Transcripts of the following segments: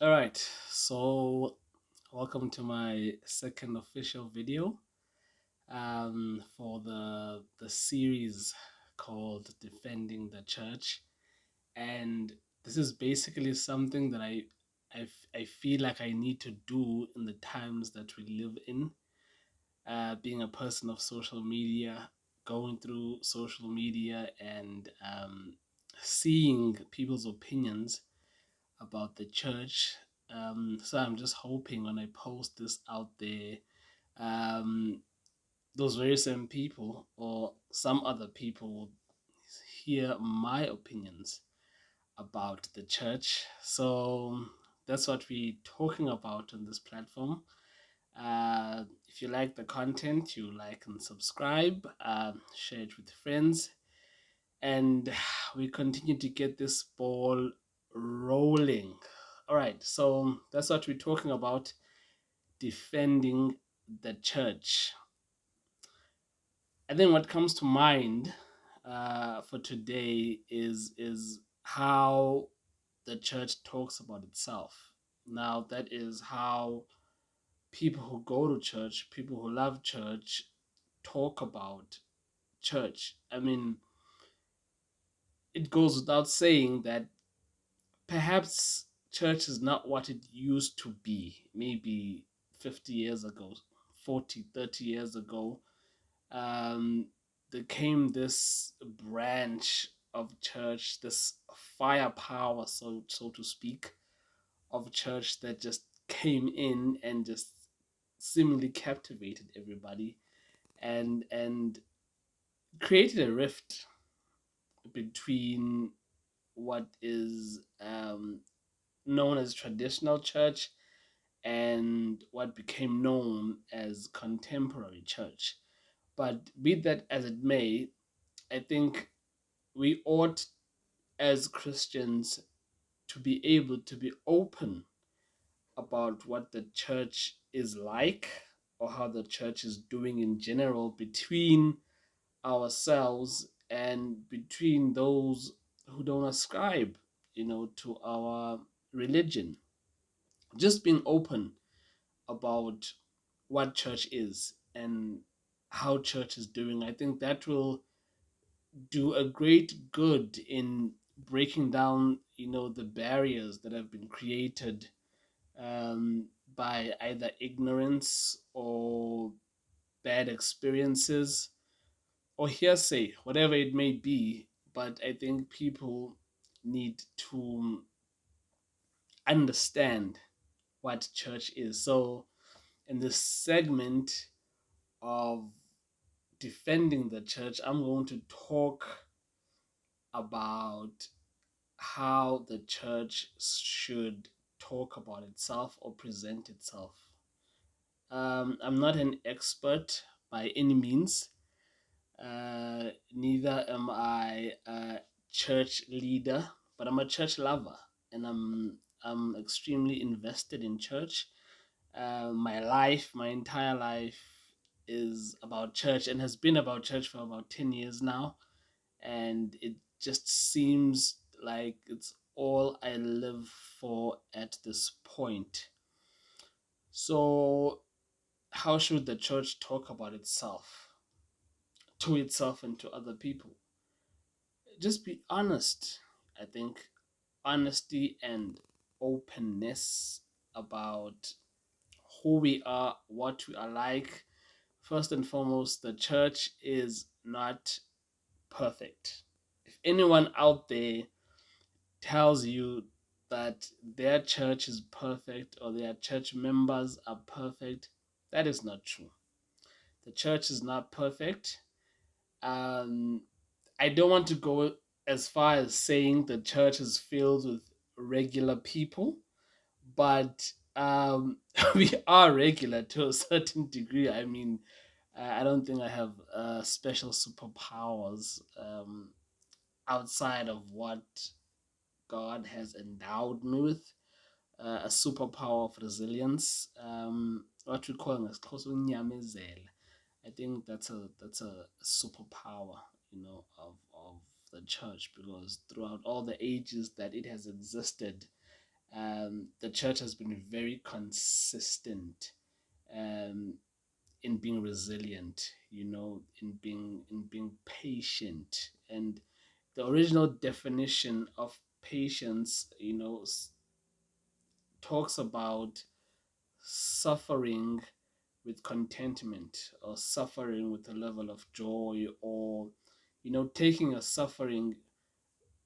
All right, so welcome to my second official video for the series called Defending the Church, and this is basically something that I feel like I need to do in the times that we live in. Being a person of social media, going through social media, and seeing people's opinions about the church. So I'm just hoping when I post this out there, um, those very same people or some other people will hear my opinions about the church. So that's what we're talking about on this platform. If you like the content, you like and subscribe, share it with friends, and we continue to get this ball rolling. All right, so that's what we're talking about, defending the church. I think what comes to mind for today is how the church talks about itself. Now, that is how people who go to church, people who love church, talk about church. I mean, it goes without saying that perhaps church is not what it used to be maybe 50 years ago, 40, 30 years ago. um, there came this branch of church, this firepower, so to speak, of church that just came in and just seemingly captivated everybody and created a rift between what is known as traditional church and what became known as contemporary church. But be that as it may, I think we ought, as Christians, to be able to be open about what the church is like or how the church is doing in general between ourselves and between those who don't ascribe, to our religion. Just being open about what church is and how church is doing. I think that will do a great good in breaking down, the barriers that have been created by either ignorance or bad experiences or hearsay, whatever it may be. But I think people need to understand what church is. So, in this segment of defending the church, I'm going to talk about how the church should talk about itself or present itself. I'm not an expert by any means. Neither am I a church leader, but I'm a church lover, and I'm extremely invested in church. My entire life is about church and has been about church for about 10 years now, and it just seems like it's all I live for at this point. So, how should the church talk about itself, to itself, and to other people? Just be honest. I think honesty and openness about who we are, what we are like. First and foremost, the church is not perfect. If anyone out there tells you that their church is perfect or their church members are perfect, that is not true. The church is not perfect. Um, I don't want to go as far as saying the church is filled with regular people, but we are regular to a certain degree. I mean, I don't think I have special superpowers outside of what God has endowed me with, a superpower of resilience. What we call as I think that's a superpower, of the church, because throughout all the ages that it has existed, the church has been very consistent um, in being resilient, in being patient. And the original definition of patience, talks about suffering with contentment, or suffering with a level of joy, or taking a suffering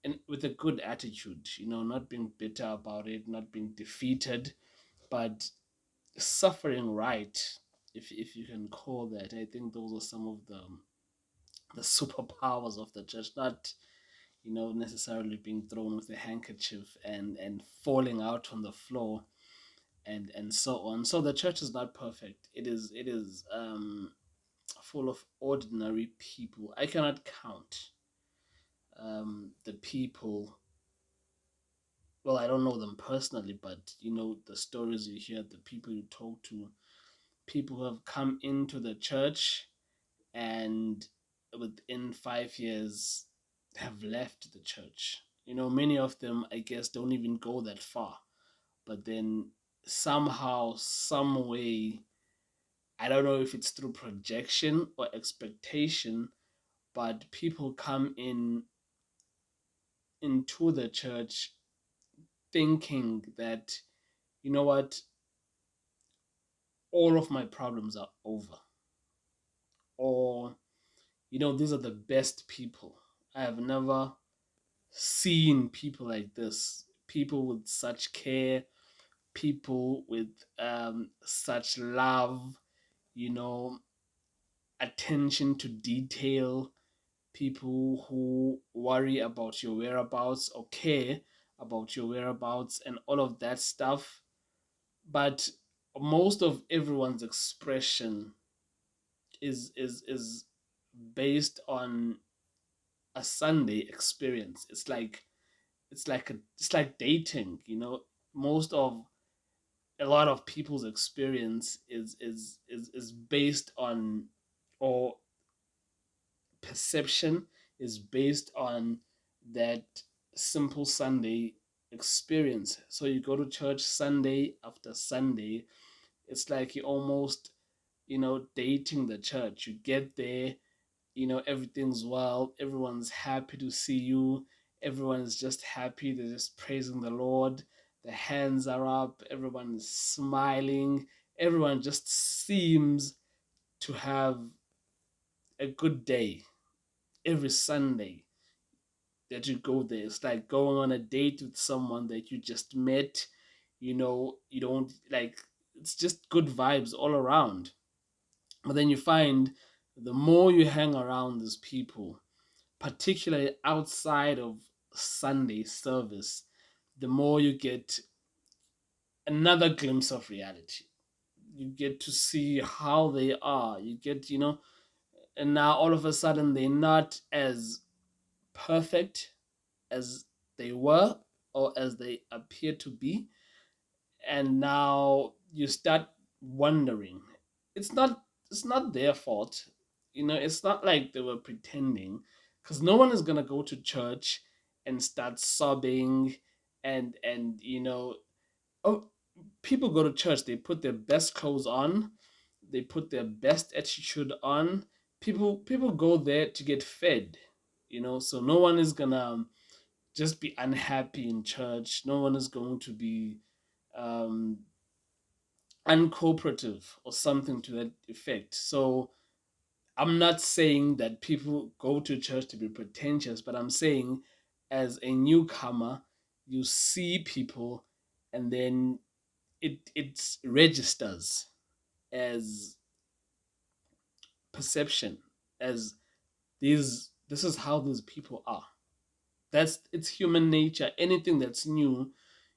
and with a good attitude, not being bitter about it, not being defeated, but suffering right, if you can call that. I think those are some of the superpowers of the church, not necessarily being thrown with a handkerchief and falling out on the floor and so on. So the church is not perfect. It is full of ordinary people. I cannot count the people. Well, I don't know them personally, but the stories you hear, the people you talk to, people who have come into the church and within 5 years have left the church. Many of them, I guess, don't even go that far. But then somehow, some way, I don't know if it's through projection or expectation, but people come into the church thinking that, you know what, all of my problems are over. Or, these are the best people. I have never seen people like this. People with such care, people with such love, you know, attention to detail, people who worry about your whereabouts or care about your whereabouts and all of that stuff. But most of everyone's expression is based on a Sunday experience. It's like dating, Most of a lot of people's experience is based on, or perception is based on, that simple Sunday experience. So you go to church Sunday after Sunday. It's like you almost, dating the church. You get there, everything's well, everyone's happy to see you, everyone is just happy, they're just praising the Lord, the hands are up, everyone is smiling, everyone just seems to have a good day every Sunday that you go there. It's like going on a date with someone that you just met. You don't like, it's just good vibes all around. But then you find the more you hang around these people, particularly outside of Sunday service, the more you get another glimpse of reality. You get to see how they are. You get, and now all of a sudden they're not as perfect as they were or as they appear to be. And now you start wondering. It's not their fault. It's not like they were pretending, because no one is gonna go to church and start sobbing and oh, people go to church, they put their best clothes on, they put their best attitude on. People go there to get fed, so no one is gonna just be unhappy in church. No one is going to be um, uncooperative or something to that effect. So I'm not saying that people go to church to be pretentious, but I'm saying as a newcomer, you see people and then it registers as perception, as this is how these people are. It's human nature. Anything that's new,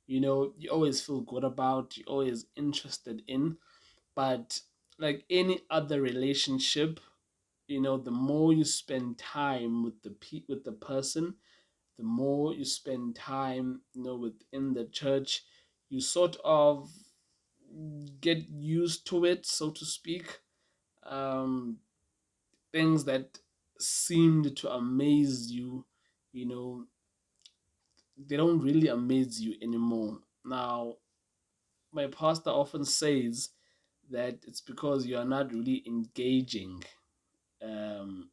you always feel good about, you're always interested in. But like any other relationship, the more you spend time with with the person, the more you spend time, within the church, you sort of get used to it, so to speak. Um, Things that seemed to amaze you, you know, they don't really amaze you anymore. Now, my pastor often says that it's because you are not really engaging um,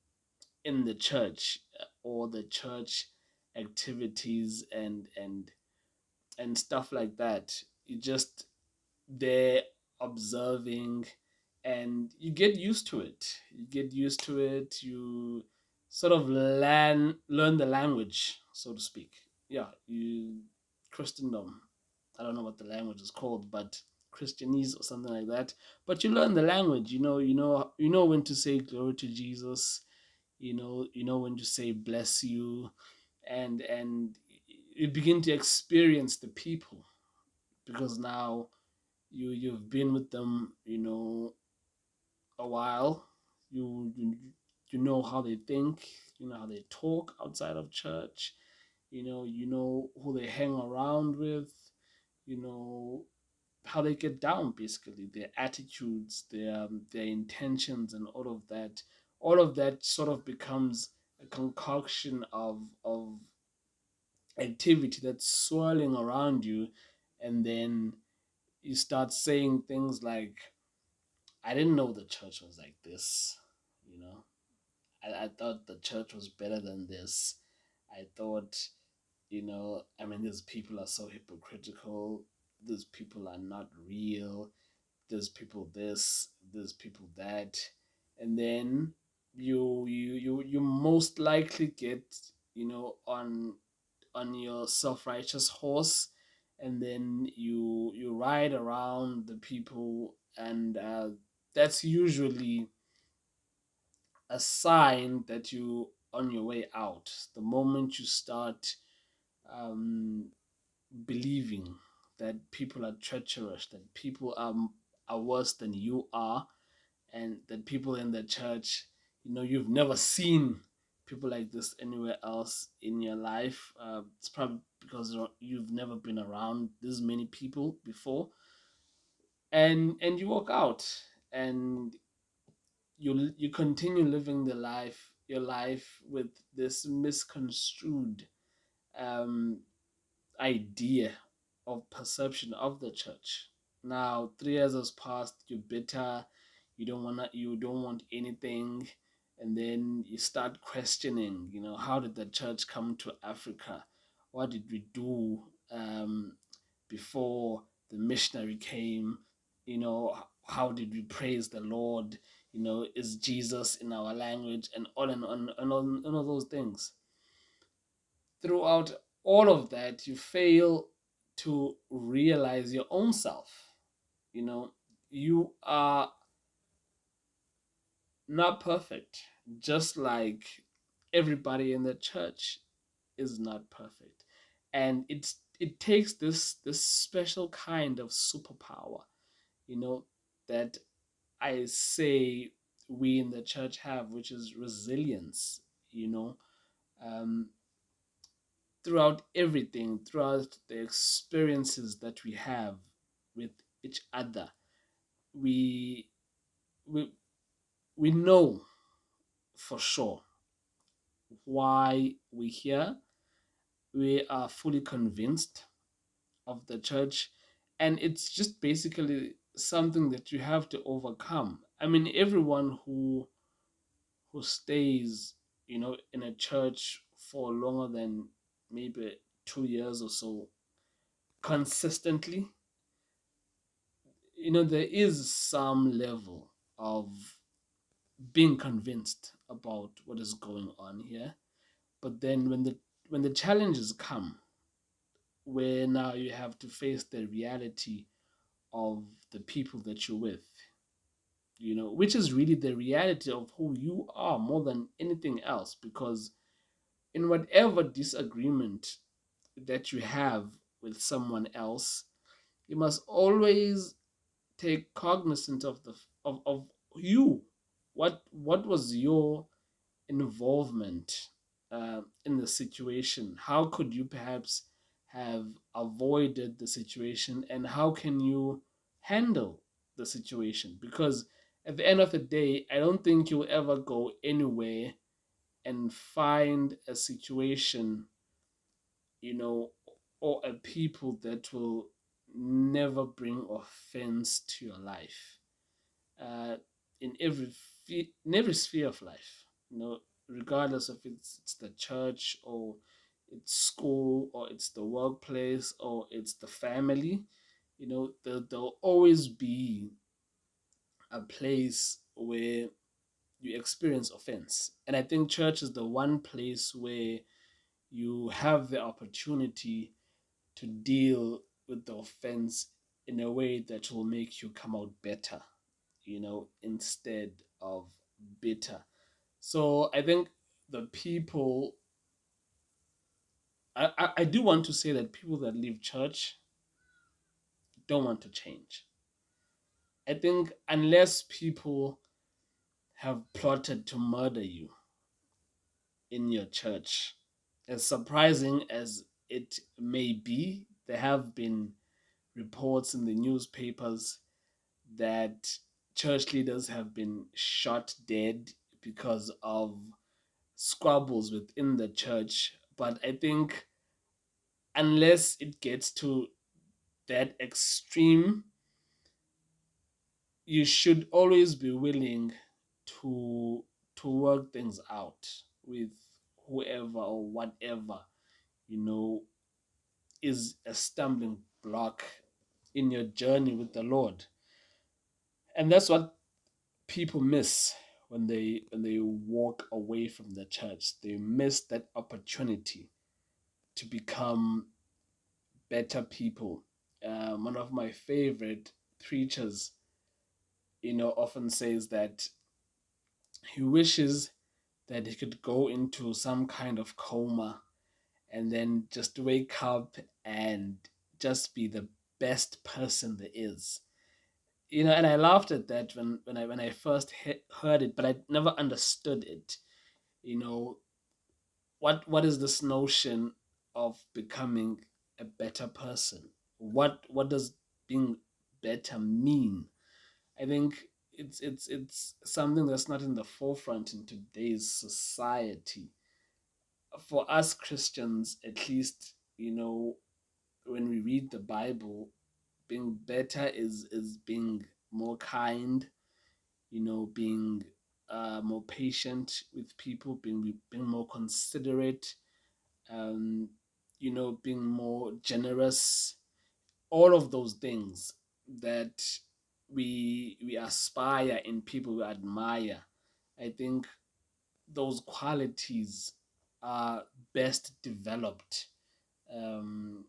in the church, or the church activities and stuff like that. You just there observing, and you get used to it. You get used to it. You sort of learn the language, so to speak. Yeah, you Christendom. I don't know what the language is called, but Christianese or something like that. But you learn the language. You know when to say glory to Jesus. You know when to say bless you, and you begin to experience the people, because now you've been with them, a while. You know how they think, you know how they talk outside of church, you know who they hang around with, you know how they get down, basically their attitudes, their intentions, and all of that sort of becomes a concoction of activity that's swirling around you. And then you start saying things like, I didn't know the church was like this. You know, I thought the church was better than this. I thought, I mean, these people are so hypocritical. These people are not real. There's people this, there's people that. And then you most likely get, on your self-righteous horse, and then you ride around the people, and that's usually a sign that you on your way out. The moment you start um, believing that people are treacherous, that people are worse than you are, and that people in the church, you've never seen people like this anywhere else in your life. It's probably because you've never been around this many people before, and you walk out, and you continue living your life with this misconstrued um, idea of perception of the church. Now, 3 years has passed. You're bitter. You don't want anything, and then you start questioning. How did the church come to Africa? What did we do before the missionary came? How did we praise the Lord? Is Jesus in our language, and all and all those things. Throughout all of that, you fail to realize your own self. You are not perfect, just like everybody in the church is not perfect. And it takes this special kind of superpower, you know, that I say we in the church have, which is resilience, you know. Um, Throughout everything, throughout the experiences that we have with each other, we we we know for sure why we're here. We are fully convinced of the church, and it's just basically something that you have to overcome. I mean, everyone who stays, in a church for longer than maybe 2 years or so consistently, there is some level of being convinced about what is going on here. But then when the challenges come, where now you have to face the reality of the people that you're with, which is really the reality of who you are more than anything else. Because in whatever disagreement that you have with someone else, you must always take cognizance of you. What was your involvement in the situation? How could you perhaps have avoided the situation, and how can you handle the situation? Because at the end of the day, I don't think you'll ever go anywhere and find a situation, or a people that will never bring offense to your life. Uh, in in every sphere of life, regardless if it's the church or it's school or it's the workplace or it's the family, there'll always be a place where you experience offense. And I think church is the one place where you have the opportunity to deal with the offense in a way that will make you come out better, instead of bitter. So I think the people, I do want to say that people that leave church don't want to change. I think unless people have plotted to murder you in your church, as surprising as it may be, there have been reports in the newspapers that church leaders have been shot dead because of squabbles within the church. But I think unless it gets to that extreme, you should always be willing to work things out with whoever or whatever you know is a stumbling block in your journey with the Lord. And that's what people miss when they walk away from the church. They miss that opportunity to become better people. One of my favorite preachers, often says that he wishes that he could go into some kind of coma and then just wake up and just be the best person there is. And I laughed at that when I first heard it, but I never understood it. You know, what is this notion of becoming a better person? What does being better mean? I think it's something that's not in the forefront in today's society. For us Christians, at least, when we read the Bible, being better is being more kind, being more patient with people, being more considerate, um, being more generous, all of those things that we aspire in people we admire. I think those qualities are best developed um,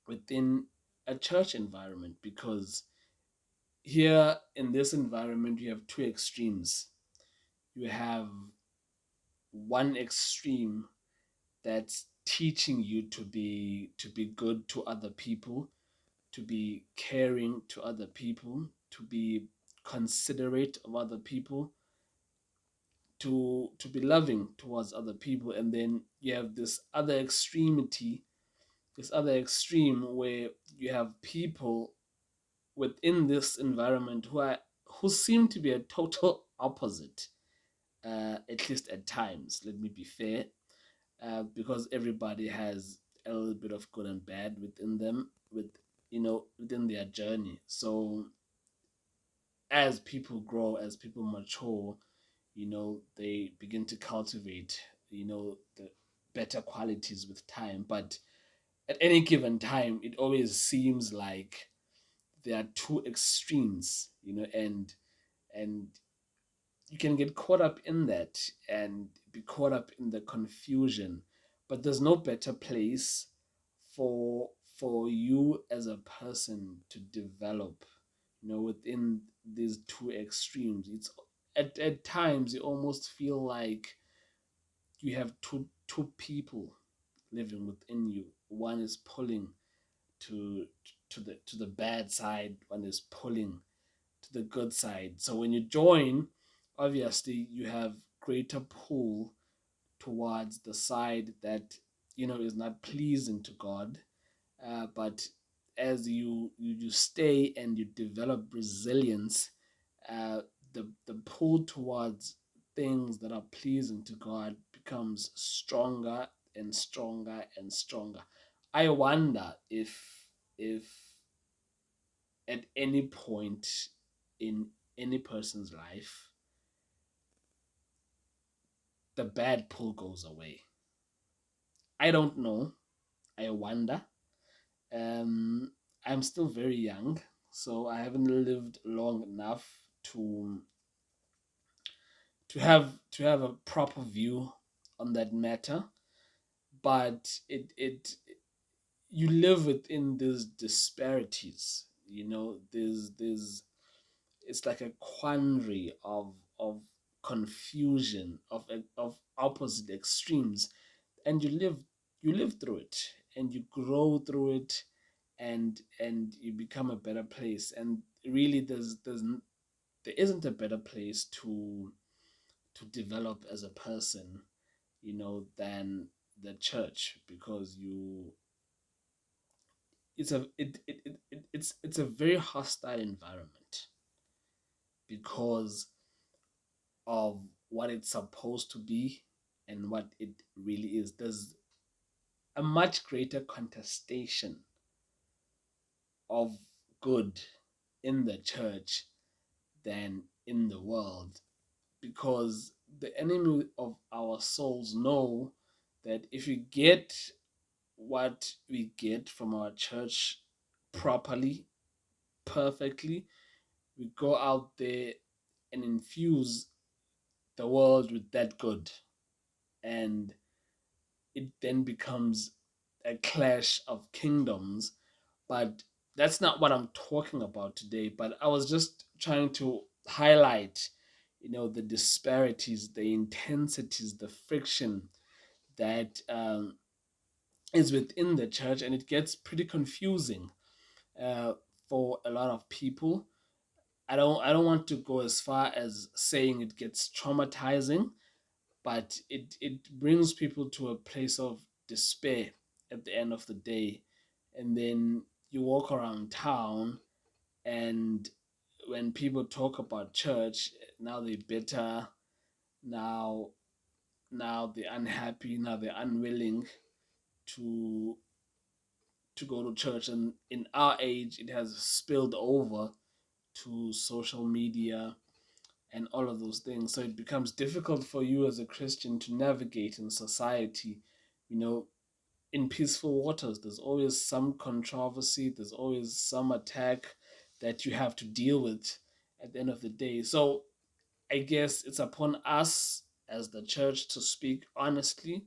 within a church environment, because here in this environment you have two extremes. You have one extreme that's teaching you to be good to other people, to be caring to other people, to be considerate of other people, to be loving towards other people. And then you have this other extreme where you have people within this environment who seem to be a total opposite, at least at times. Let me be fair, because everybody has a little bit of good and bad within them, within their journey. So as people grow, as people mature, they begin to cultivate, the better qualities with time. But at any given time, it always seems like there are two extremes, and you can get caught up in that and be caught up in the confusion. But there's no better place for you as a person to develop, within these two extremes. It's at times you almost feel like you have two people living within you. One is pulling to to the bad side, one is pulling to the good side. So when you join, obviously you have greater pull towards the side that is not pleasing to God. But as you stay and you develop resilience, the pull towards things that are pleasing to God becomes stronger and stronger and stronger. I wonder if at any point in any person's life, the bad pull goes away. I don't know. I wonder. Um, I'm still very young, so I haven't lived long enough to to have a proper view on that matter. But it you live within these disparities. There's it's like a quandary of confusion of opposite extremes, and you live through it, and you grow through it, and you become a better place. And really, there isn't a better place to develop as a person, than the church, because it's a very hostile environment because of what it's supposed to be and what it really is. There's a much greater contestation of good in the church than in the world, because the enemy of our souls know that if we get what we get from our church properly, perfectly, we go out there and infuse the world with that good. And it then becomes a clash of kingdoms. But that's not what I'm talking about today. But I was just trying to highlight, the disparities, the intensities, the friction that is within the church, and it gets pretty confusing uh, for a lot of people. I don't want to go as far as saying it gets traumatizing, but it brings people to a place of despair at the end of the day. And then you walk around town, and when people talk about church, now they're bitter, now now they're unhappy, now they're unwilling to to go to church. And in our age, it has spilled over to social media and all of those things. So it becomes difficult for you as a Christian to navigate in society, you know, in peaceful waters. There's always some controversy, there's always some attack that you have to deal with at the end of the day. So I guess it's upon us as the church to speak honestly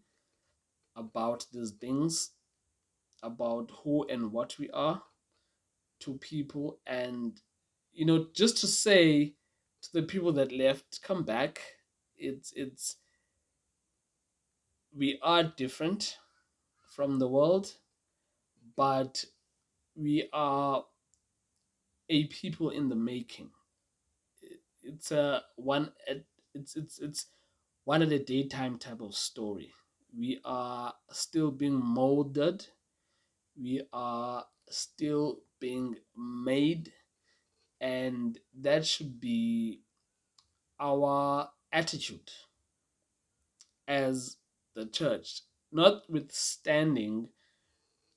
about these things, about who and what we are to people, and just to say to the people that left, come back. It's We are different from the world, but we are a people in the making. It's a one at it's one at a daytime type of story. We are still being molded, we are still being made, and that should be our attitude as the church, notwithstanding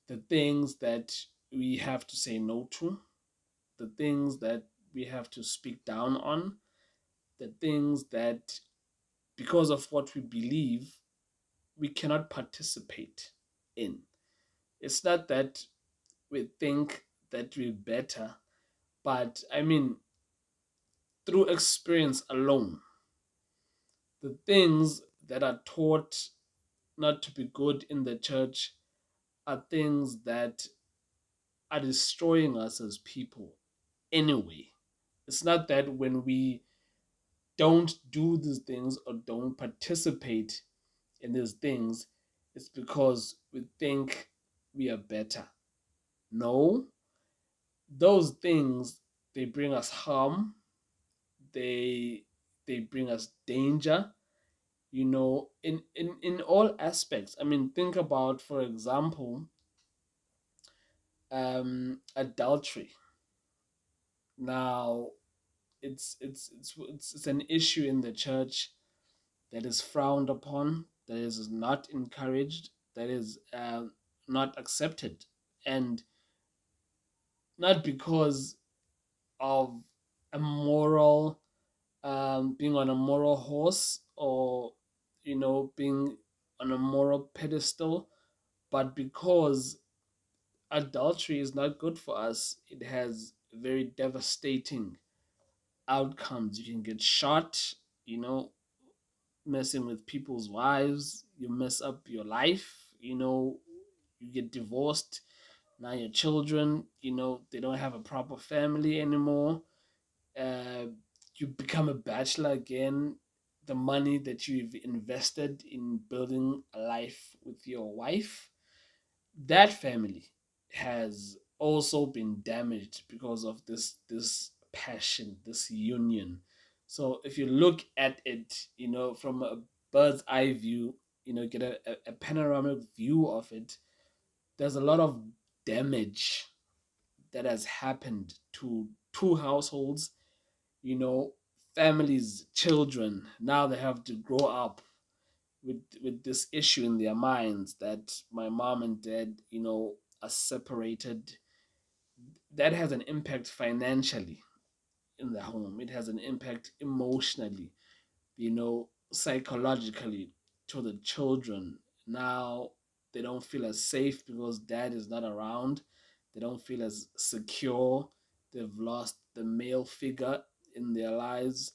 the things that we have to say no to, the things that we have to speak down on, the things that, because of what we believe, we cannot participate in. It's not that we think that we're better, but I mean, through experience alone, the things that are taught not to be good in the church are things that are destroying us as people anyway. It's not that when we don't do these things or don't participate in these things, it's because we think we are better. No, those things, they bring us harm, they they bring us danger, in all aspects. I mean, think about, for example, adultery. Now, it's an issue in the church that is frowned upon, that is not encouraged, that is not accepted. And not because of a moral, being on a moral horse, or being on a moral pedestal, but because adultery is not good for us, it has very devastating outcomes. You can get shot, you know, messing with people's wives, you mess up your life, you get divorced. Now your children, they don't have a proper family anymore. uh, you become a bachelor again. The money that you've invested in building a life with your wife, that family has also been damaged because of this passion, this union. So if you look at it, from a bird's eye view, get a panoramic view of it, there's a lot of damage that has happened to two households, you know, families, children. Now they have to grow up with this issue in their minds that my mom and dad, are separated. That has an impact financially in the home. It has an impact emotionally, psychologically to the children. Now they don't feel as safe because dad is not around. They don't feel as secure. They've lost the male figure in their lives.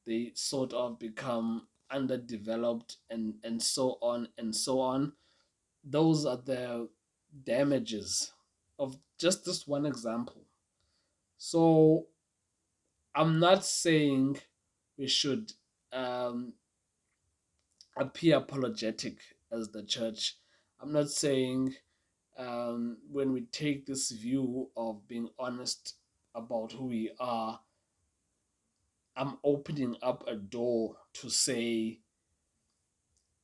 They sort of become underdeveloped, and so on and so on. Those are the damages of just this one example. So I'm not saying we should um, appear apologetic as the church. I'm not saying when we take this view of being honest about who we are, I'm opening up a door to say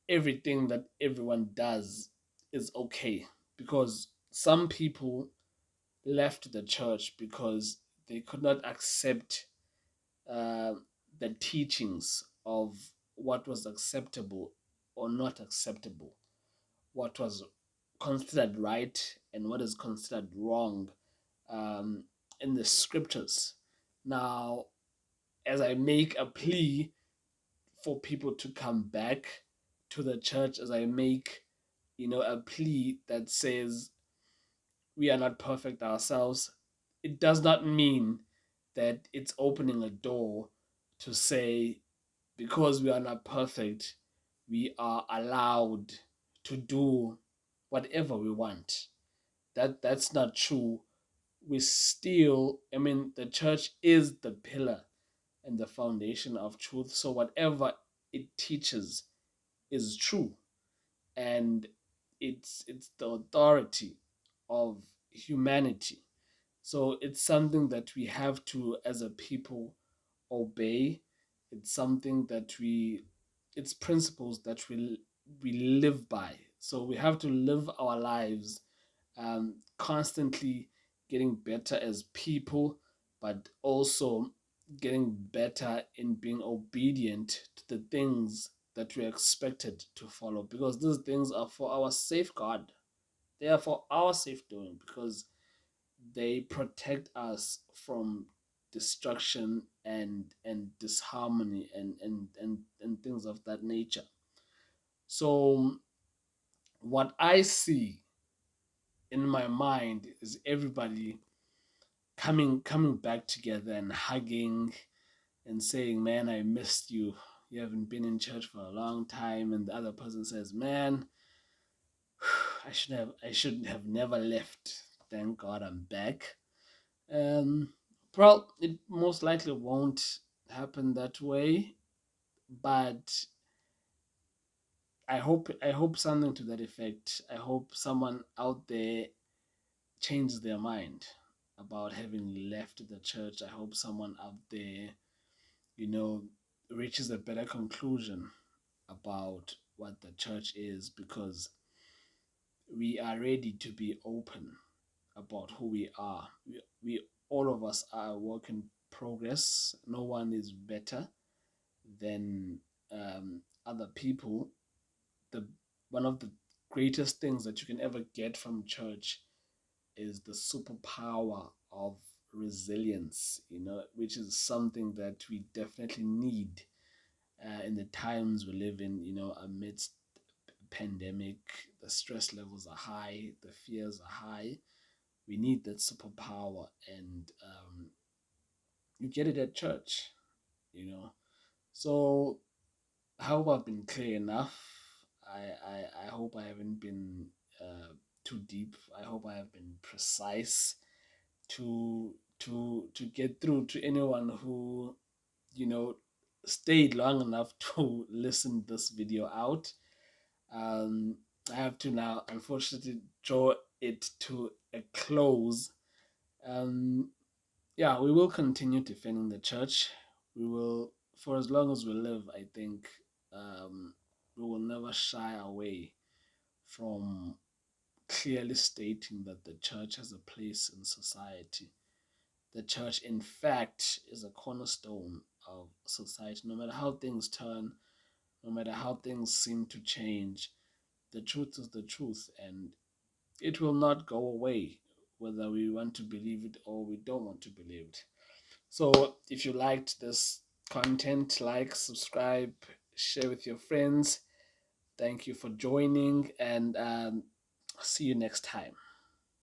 everything that everyone does is okay. Because some people left the church because they could not accept uh, the teachings of what was acceptable or not acceptable, what was considered right and what is considered wrong, um, in the scriptures. Now, as I make a plea for people to come back to the church, as I make, a plea that says we are not perfect ourselves, it does not mean that it's opening a door to say because we are not perfect, we are allowed to do whatever we want. That's not true. We still, I mean, the church is the pillar and the foundation of truth. So whatever it teaches is true, and it's the authority of humanity. So it's something that we have to, as a people, obey. It's something that it's principles that we live by. So we have to live our lives, constantly getting better as people, but also getting better in being obedient to the things that we're expected to follow, because these things are for our safeguard. They are for our safe doing, because they protect us from destruction and disharmony and things of that nature. So what I see in my mind is everybody coming back together and hugging and saying, man, I missed you. You haven't been in church for a long time. And the other person says, man, I should have never left. Thank God I'm back. Um, well, it most likely won't happen that way, but I hope something to that effect. I hope someone out there changes their mind about having left the church. I hope someone out there, you know, reaches a better conclusion about what the church is, because we are ready to be open about who we are. We all of us are a work in progress. No one is better than other people. The One of the greatest things that you can ever get from church is the superpower of resilience, which is something that we definitely need in the times we live in, amidst pandemic. The stress levels are high, the fears are high. We need that superpower, and you get it at church, you know. So I hope I've been clear enough. I hope I haven't been too deep. I hope I have been precise to get through to anyone who you know stayed long enough to listen this video out. Um, I have to now, unfortunately, draw it to a close. Um, yeah, we will continue defending the church. We will, for as long as we live, I think we will never shy away from clearly stating that the church has a place in society. The church, in fact, is a cornerstone of society. No matter how things turn, no matter how things seem to change, the truth is the truth, and it will not go away, whether we want to believe it or we don't want to believe it. So, if you liked this content, like, subscribe, share with your friends. Thank you for joining, and see you next time.